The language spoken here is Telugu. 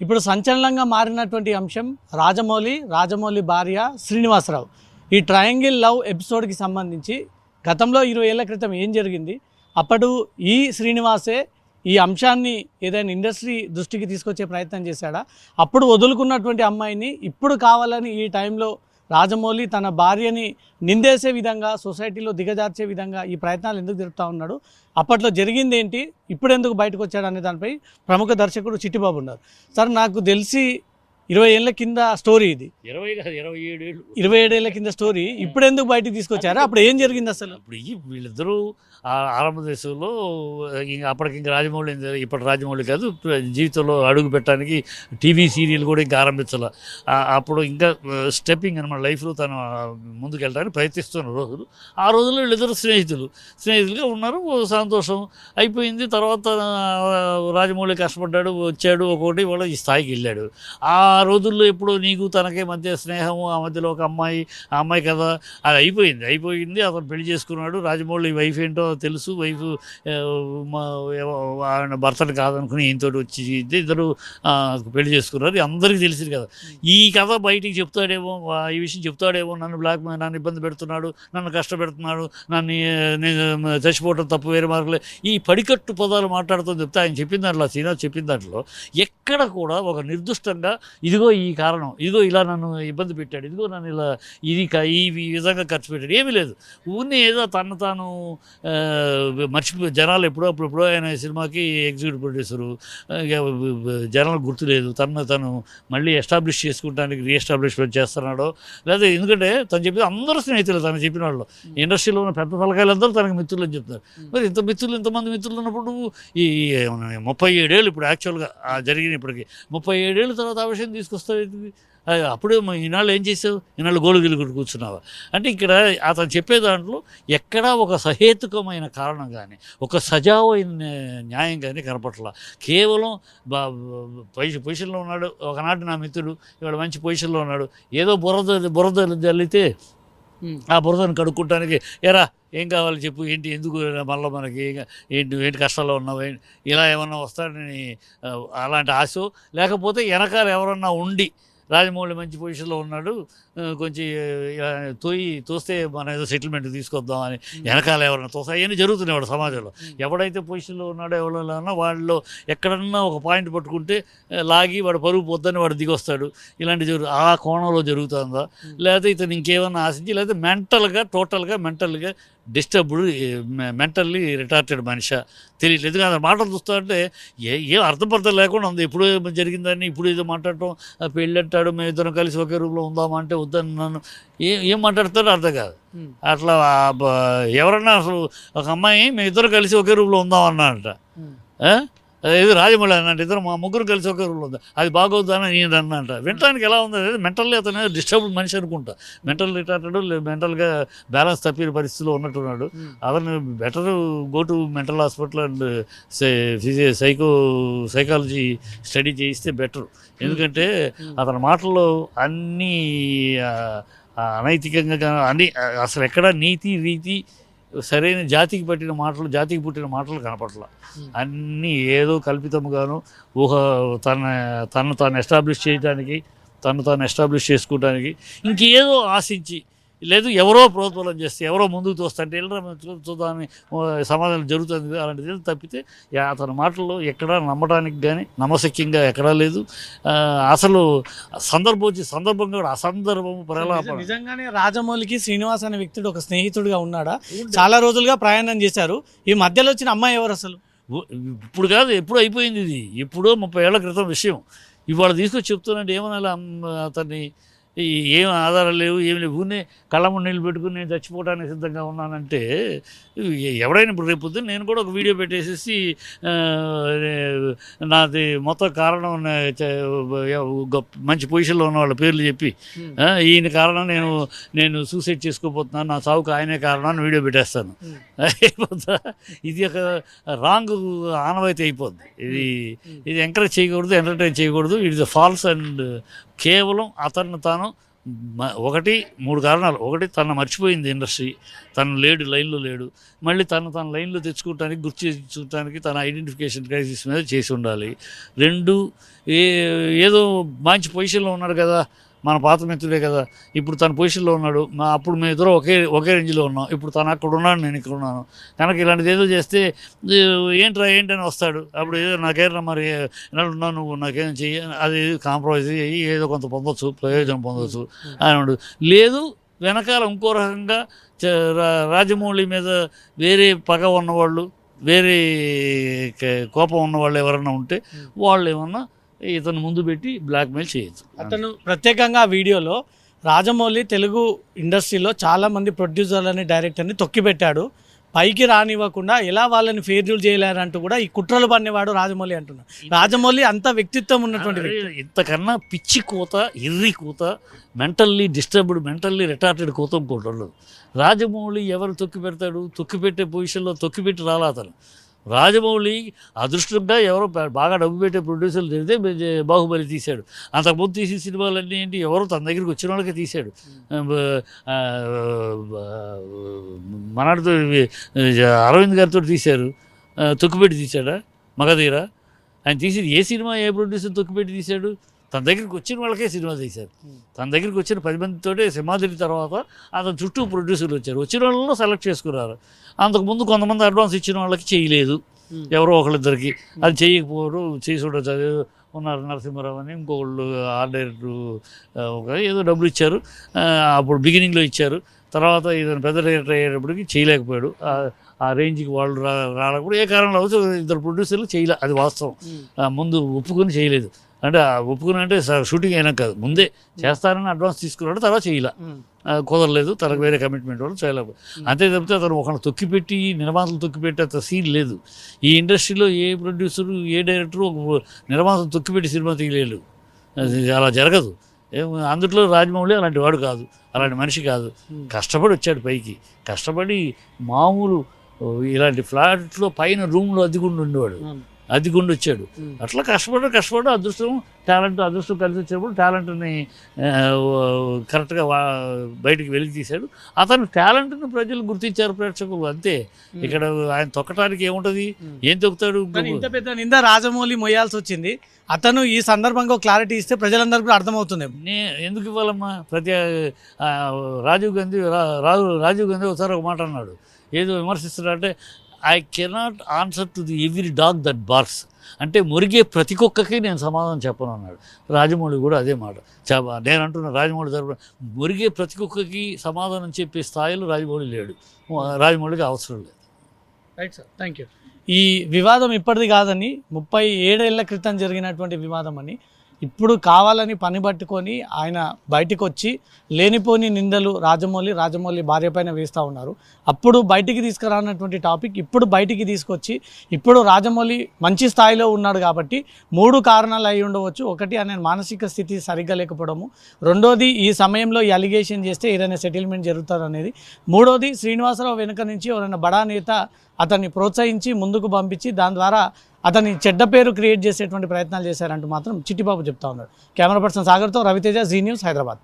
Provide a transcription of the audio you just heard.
ఇప్పుడు సంచలనంగా మారినటువంటి అంశం రాజమౌళి భార్య శ్రీనివాసరావు. ఈ ట్రయాంగిల్ లవ్ ఎపిసోడ్కి సంబంధించి గతంలో 20 ఏళ్ల క్రితం ఏం జరిగింది, అప్పుడు ఈ శ్రీనివాసే ఈ అంశాన్ని ఏదైనా ఇండస్ట్రీ దృష్టికి తీసుకొచ్చే ప్రయత్నం చేశాడా, అప్పుడు వదులుకున్నటువంటి అమ్మాయిని ఇప్పుడు కావాలని ఈ టైంలో రాజమౌళి తన భార్యని నిందేసే విధంగా, సొసైటీలో దిగజార్చే విధంగా ఈ ప్రయత్నాలు ఎందుకు జరుపుతూ ఉన్నాడు, అప్పట్లో జరిగింది ఏంటి, ఇప్పుడు ఎందుకు బయటకు వచ్చాడు అనే దానిపై ప్రముఖ దర్శకుడు చిట్టిబాబు ఉన్నారు. సార్, నాకు తెలిసి 20 ఏళ్ల కింద స్టోరీ ఇది, 27 ఏళ్ల కింద స్టోరీ. ఇప్పుడు ఎందుకు బయటకు తీసుకొచ్చారు, అప్పుడు ఏం జరిగింది అసలు? ఇప్పుడు వీళ్ళిద్దరూ ఆరంభ దశలో అప్పటికి ఇంకా రాజమౌళి, ఇప్పటి రాజమౌళి కాదు, జీవితంలో అడుగు పెట్టడానికి టీవీ సీరియల్ కూడా ఇంకా ఆరంభించాల. అప్పుడు ఇంకా స్టెప్పింగ్ అనమాట, లైఫ్లో తను ముందుకెళ్ళడానికి ప్రయత్నిస్తున్న రోజులు. ఆ రోజుల్లో వీళ్ళిద్దరు స్నేహితులుగా ఉన్నారు, సంతోషం అయిపోయింది. తర్వాత రాజమౌళి కష్టపడ్డాడు, వచ్చాడు, ఒకటి వాళ్ళ ఈ స్థాయికి వెళ్ళాడు. ఆ రోజుల్లో ఎప్పుడో నీకు తనకే మధ్య స్నేహము, ఆ మధ్యలో ఒక అమ్మాయి, ఆ అమ్మాయి కదా, అది అయిపోయింది. అతను పెళ్లి చేసుకున్నాడు. రాజమౌళి వైఫ్ ఏంటో తెలుసు, వైఫ్ ఆయన భర్తను కాదనుకుని ఈయనతోటి వచ్చి ఇద్దరు పెళ్లి చేసుకున్నారు. అందరికీ తెలిసింది కదా. ఈ కథ బయటికి చెప్తాడేమో, ఈ విషయం చెప్తాడేమో, నన్ను ఇబ్బంది పెడుతున్నాడు, నన్ను కష్టపెడుతున్నాడు, నేను చచ్చిపోవటం తప్పు, వేరే మార్గలే, ఈ పడికట్టు పదాలు మాట్లాడుతూ చెప్తే ఆయన చెప్పిన దాంట్లో, శ్రీనాథ్ చెప్పిన దాంట్లో ఎక్కడ కూడా ఒక నిర్దిష్టంగా ఇదిగో ఈ కారణం, ఇదిగో ఇలా నన్ను ఇబ్బంది పెట్టాడు, ఇదిగో నన్ను ఇలా ఈ విధంగా ఖర్చు పెట్టాడు, ఏమీ లేదు. ఊరిని ఏదో తాను మర్చిపోయి జనాలు ఎప్పుడో ఆయన సినిమాకి ఎగ్జిక్యూటివ్ ప్రొడ్యూసరు, జనాలకు గుర్తులేదు, తను మళ్ళీ ఎస్టాబ్లిష్ చేసుకుంటానికి రీఎస్టాబ్లిష్మెంట్ చేస్తున్నాడో, లేదా ఎందుకంటే తను చెప్పి అందరూ స్నేహితులు, తను చెప్పిన వాళ్ళు ఇండస్ట్రీలో ఉన్న పెద్ద తలకాయలందరూ తనకు మిత్రులు అని చెప్తున్నారు. మరి ఇంతమంది మిత్రులు ఉన్నప్పుడు ఈ 37 ఏళ్ళు ఇప్పుడు యాక్చువల్గా జరిగిన ఇప్పటికి 37 ఏళ్ళ తర్వాత ఆ విషయం తీసుకొస్తావు. అప్పుడే ఈనాళ్ళు ఏం చేసావు, ఈనాళ్ళు గోలుగిలు కూర్చున్నావా అంటే, ఇక్కడ అతను చెప్పే దాంట్లో ఎక్కడా ఒక సహేతుకమైన కారణం కానీ, ఒక సజావైన న్యాయం కానీ కనపట్ల. కేవలం పొజిషన్లో ఉన్నాడు, ఒకనాటి నా మిత్రుడు, ఇవాళ మంచి పొజిషన్లో ఉన్నాడు, ఏదో బురద జల్లితే ఆ బురదను కడుక్కుంటానికి ఎరా ఏం కావాలి చెప్పు, ఏంటి, ఎందుకు మళ్ళీ మనకి ఏంటి కష్టాల్లో ఉన్నావు, ఇలా ఏమన్నా వస్తాడని అలాంటి ఆశ, లేకపోతే వెనకాల ఎవరన్నా ఉండి రాజమౌళి మంచి పొజిషన్లో ఉన్నాడు, కొంచెం తోస్తే మనం ఏదో సెటిల్మెంట్ తీసుకొద్దామని వెనకాల ఎవరైనా అవన్నీ జరుగుతున్నాయి వాడు సమాజంలో. ఎవడైతే పొజిషన్లో ఉన్నాడో ఎవరైనా వాళ్ళలో ఎక్కడన్నా ఒక పాయింట్ పట్టుకుంటే లాగి వాడు పరుగు పొద్దని వాడు దిగొస్తాడు. ఇలాంటి ఆ కోణంలో జరుగుతుందా, లేకపోతే ఇతను ఇంకేమన్నా ఆశించి, లేకపోతే టోటల్గా మెంటల్గా డిస్టర్బ్డ్, మెంటల్లీ రిటార్టెడ్ మనిషి తెలియట్లేదు. ఎందుకంటే అతను మాటలు చూస్తా అంటే ఏం అర్థపర్థం లేకుండా ఉంది. ఎప్పుడో జరిగిందని ఇప్పుడు ఏదో మాట్లాడటం, పెళ్ళంటాడు, మేము ఇద్దరం కలిసి ఒకే రూమ్లో ఉందామా అంటే వద్దన్నాను, ఏం మాట్లాడతాడో అర్థం కాదు. అట్లా ఎవరన్నా అసలు ఒక అమ్మాయి మేము ఇద్దరు కలిసి ఒకే రూమ్లో ఉందామన్నాడంట, ఇది రాజమౌళి అన్నట్టు, ఇద్దరు మా ముగ్గురు కలిసి ఒకే రూమ్లో ఉంది, అది బాగోద్దని నేను అన్నంట. వినటానికి ఎలా ఉంది, మెంటల్లీ అతను డిస్టర్బ్డ్ మనిషి అనుకుంటా, మెంటల్ రిటార్టెడ్, మెంటల్గా బ్యాలెన్స్ తప్పిన పరిస్థితిలో ఉన్నట్టున్నాడు. అతను better go to mental hospital and psychology study చేయిస్తే బెటర్. ఎందుకంటే అతని మాటల్లో అన్నీ అనైతికంగా, అన్నీ అసలు ఎక్కడ నీతి రీతి సరైన జాతికి పుట్టిన మాటలు కనపట్ల, అన్నీ ఏదో కల్పితముగాను తను తాను ఎస్టాబ్లిష్ చేయడానికి, తాను ఎస్టాబ్లిష్ చేసుకోవడానికి ఇంకేదో ఆశించి, లేదు ఎవరో ప్రోత్బలం చేస్తే, ఎవరో ముందుకు తోస్తుంటే చూద్దామని సమాధానం జరుగుతుంది. అలాంటిది తప్పితే అతని మాటల్లో ఎక్కడా నమ్మడానికి కానీ నమ్మశక్యంగా ఎక్కడా లేదు. అసలు సందర్భంగా కూడా అసందర్భం ప్రలాపన. నిజంగానే రాజమౌళికి శ్రీనివాస్ అనే వ్యక్తుడు ఒక స్నేహితుడిగా ఉన్నాడా? చాలా రోజులుగా ప్రయాణం చేశారు. ఈ మధ్యలో వచ్చిన అమ్మాయి ఎవరు అసలు? ఇప్పుడు కాదు, ఎప్పుడు అయిపోయింది ఇది, ఎప్పుడో 30 ఏళ్ల క్రితం విషయం. ఇవాళ తీసుకొచ్చి చెప్తున్నట్టు ఏమన్నా అతన్ని ఏం ఆధారాలు లేవు, ఏమి లేవు, ఊరినే కళ్ళముండి నీళ్ళు పెట్టుకుని నేను చచ్చిపోవడానికి సిద్ధంగా ఉన్నానంటే ఎవడైనా ఇప్పుడు రేపు పొద్దున్న నేను కూడా ఒక వీడియో పెట్టేసేసి నాది మొత్తం కారణం మంచి పొజిషన్లో ఉన్న వాళ్ళ పేర్లు చెప్పి ఈయన కారణం నేను సూసైడ్ చేసుకోబోతున్నాను, నా సావుకు ఆయనే కారణం అని వీడియో పెట్టేస్తాను. అయిపోతా, ఇది ఒక రాంగ్ ఆనవాయితీ అయిపోద్ది. ఇది ఎంకరేజ్ చేయకూడదు, ఎంటర్టైన్ చేయకూడదు. ఇట్ ఇస్ ఫాల్స్ అండ్ కేవలం అతన్ని తాను ఒకటి 3 కారణాలు. ఒకటి తను మర్చిపోయింది ఇండస్ట్రీ, తను లేడు, లైన్లో లేడు. మళ్ళీ తన లైన్లో తెచ్చుకోవటానికి, గుర్తు తెచ్చుకోవటానికి తన ఐడెంటిఫికేషన్ క్రైసిస్ మీద చేసి ఉండాలి. 2 ఏదో మంచి పొజిషన్లో ఉన్నాడు కదా, మన పాత మిత్రుడే కదా, ఇప్పుడు తన పొజిషన్లో ఉన్నాడు, అప్పుడు మేము ఇద్దరు ఒకే రేంజ్లో ఉన్నాం, ఇప్పుడు తను అక్కడ ఉన్నాడు, నేను ఇక్కడ ఉన్నాను కనుక ఇలాంటిది ఏదో చేస్తే ఏంటని వస్తాడు. అప్పుడు ఏదో నాకేనా మరి ఉన్నావు, నువ్వు నాకేం చెయ్యి, అది కాంప్రమైజ్ అయ్యి ఏదో కొంత పొందొచ్చు, ప్రయోజనం పొందొచ్చు అని లేదు. వెనకాల ఇంకో రకంగా రాజమౌళి మీద వేరే పగ ఉన్నవాళ్ళు, వేరే కోపం ఉన్నవాళ్ళు ఎవరన్నా ఉంటే వాళ్ళు ఏమన్నా ఇతను ముందు పెట్టి బ్లాక్మెయిల్ చేయొచ్చు. అతను ప్రత్యేకంగా ఆ వీడియోలో రాజమౌళి తెలుగు ఇండస్ట్రీలో చాలామంది ప్రొడ్యూసర్లని, డైరెక్టర్ని తొక్కిపెట్టాడు, పైకి రానివ్వకుండా ఎలా వాళ్ళని ఫెయిల్యూర్ చేయలేరంటూ కూడా ఈ కుట్రలు పన్నేవాడు రాజమౌళి అంటున్నాడు. రాజమౌళి అంత వ్యక్తిత్వం ఉన్నటువంటి ఇంతకన్నా పిచ్చి కూత, ఇర్రి కూత, మెంటల్లీ డిస్టర్బ్డ్, మెంటల్లీ రిటార్టెడ్ కూత ఇంకోటి ఉండదు. రాజమౌళి ఎవరు తొక్కిపెడతాడు? తొక్కిపెట్టే పొజిషన్లో తొక్కిపెట్టి రాలా అతను. రాజమౌళి అదృష్టంగా ఎవరో బాగా డబ్బు పెట్టే ప్రొడ్యూసర్లు జరిగితే బాహుబలి తీశాడు. అంతకుముందు తీసిన సినిమాలన్నీ ఏంటి, ఎవరో తన దగ్గరికి వచ్చిన వాళ్ళకే తీశాడు. మనతో అరవింద్ గారితో తీశారు, తొక్కిపెట్టి తీశాడా? మగధీర ఆయన తీసి ఏ సినిమా ఏ ప్రొడ్యూసర్ తొక్కిపెట్టి తీశాడు? తన దగ్గరికి వచ్చిన వాళ్ళకే సినిమా తీశారు. తన దగ్గరికి వచ్చిన 10 మందితోటే సింహాద్రి తర్వాత అతను చుట్టూ ప్రొడ్యూసర్లు వచ్చారు, వచ్చిన వాళ్ళలో సెలెక్ట్ చేసుకున్నారు. అంతకుముందు కొంతమంది అడ్వాన్స్ ఇచ్చిన వాళ్ళకి చేయలేదు, ఎవరో ఒకళ్ళిద్దరికి. అది చేయకపోరు, చేసి ఉన్నారు నరసింహారావు అని, ఇంకొకళ్ళు ఆర్ట్ డైరెక్టర్ ఏదో డబ్బులు ఇచ్చారు, అప్పుడు బిగినింగ్లో ఇచ్చారు. తర్వాత ఇతను పెద్ద డైరెక్టర్ అయ్యేటప్పటికి చేయలేకపోయాడు. ఆ రేంజ్కి వాళ్ళు రాలేకపోతే ఏ కారణంలో అవచ్చు 2 ప్రొడ్యూసర్లు చేయలే, అది వాస్తవం. ముందు ఒప్పుకొని చేయలేదు, అంటే ఒప్పుకుని అంటే షూటింగ్ అయినా కాదు, ముందే చేస్తారని అడ్వాన్స్ తీసుకున్నాడు, తర్వాత చేయలే, కుదరలేదు, తనకు వేరే కమిట్మెంట్ వాళ్ళు చేయలేకపోతే. అంతే తప్పితే అతను ఒకరిని తొక్కిపెట్టి, నిర్మాతలు తొక్కిపెట్టి అంత సీన్ లేదు. ఈ ఇండస్ట్రీలో ఏ ప్రొడ్యూసరు, ఏ డైరెక్టరు నిర్మాతలు తొక్కిపెట్టి సినిమా తీయలేదు, అలా జరగదు. అందులో రాజమౌళి అలాంటి వాడు కాదు, అలాంటి మనిషి కాదు. కష్టపడి వచ్చాడు పైకి, కష్టపడి మామూలు ఇలాంటి ఫ్లాట్లో పైన రూమ్లో అద్దెకుండి వచ్చాడు. అట్లా కష్టపడి అదృష్టం కలిసి వచ్చినప్పుడు టాలెంట్ని కరెక్ట్గా బయటికి వెలికి తీశాడు. అతను టాలెంట్ని ప్రజలు గుర్తించారు, ప్రేక్షకులు, అంతే. ఇక్కడ ఆయన తొక్కటానికి ఏముంటుంది, ఏం తొక్కుతాడు? ఇంత పెద్ద నింద రాజమౌళి మొయ్యాల్సి వచ్చింది. అతను ఈ సందర్భంగా క్లారిటీ ఇస్తే ప్రజలందరికీ కూడా అర్థమవుతుంది. ఎందుకు ఇవ్వాలమ్మా? రాజీవ్ గాంధీ ఒకసారి ఒక మాట అన్నాడు, ఏదో విమర్శిస్తున్నాడంటే, I cannot answer to the every dog that barks, అంటే మురిగే ప్రతి కుక్కకి నేను సమాధానం చెప్పను అన్నాడు. రాజమౌళి కూడా అదే మాట. నేను అంటున్నా, రాజమౌళి తరపున మురిగే ప్రతి కుక్కకి సమాధానం చెప్పే స్థాయిలో రాజమౌళి లేడు, రాజమౌళికి అవసరం లేదు. Right sir, thank you. ఈ వివాదం ఇప్పటిది కాదని, 37 ఏళ్ల క్రితం జరిగినటువంటి వివాదం అని, ఇప్పుడు కావాలని పని పట్టుకొని ఆయన బయటకు వచ్చి లేనిపోని నిందలు రాజమౌళి భార్య పైన వేస్తూ ఉన్నారు. అప్పుడు బయటికి తీసుకురానటువంటి టాపిక్ ఇప్పుడు బయటికి తీసుకొచ్చి, ఇప్పుడు రాజమౌళి మంచి స్థాయిలో ఉన్నాడు కాబట్టి 3 కారణాలు అయి ఉండవచ్చు. ఒకటి, ఆయన మానసిక స్థితి సరిగ్గా లేకపోవడము. రెండోది, ఈ సమయంలో ఈ అలిగేషన్ చేస్తే ఏదైనా సెటిల్మెంట్ జరుగుతుంది అనేది. మూడోది, శ్రీనివాసరావు వెనుక నుంచి ఎవరైనా బడా నేత అతన్ని ప్రోత్సహించి ముందుకు పంపించి దాని ద్వారా అతని చెడ్డ పేరు క్రియేట్ చేసేటువంటి ప్రయత్నాలు చేశారంటూ మాత్రం చిట్టిబాబు చెప్తా ఉన్నాడు. కెమెరా పర్సన్ సాగర్తో రవితేజ, జీ న్యూస్, హైదరాబాద్.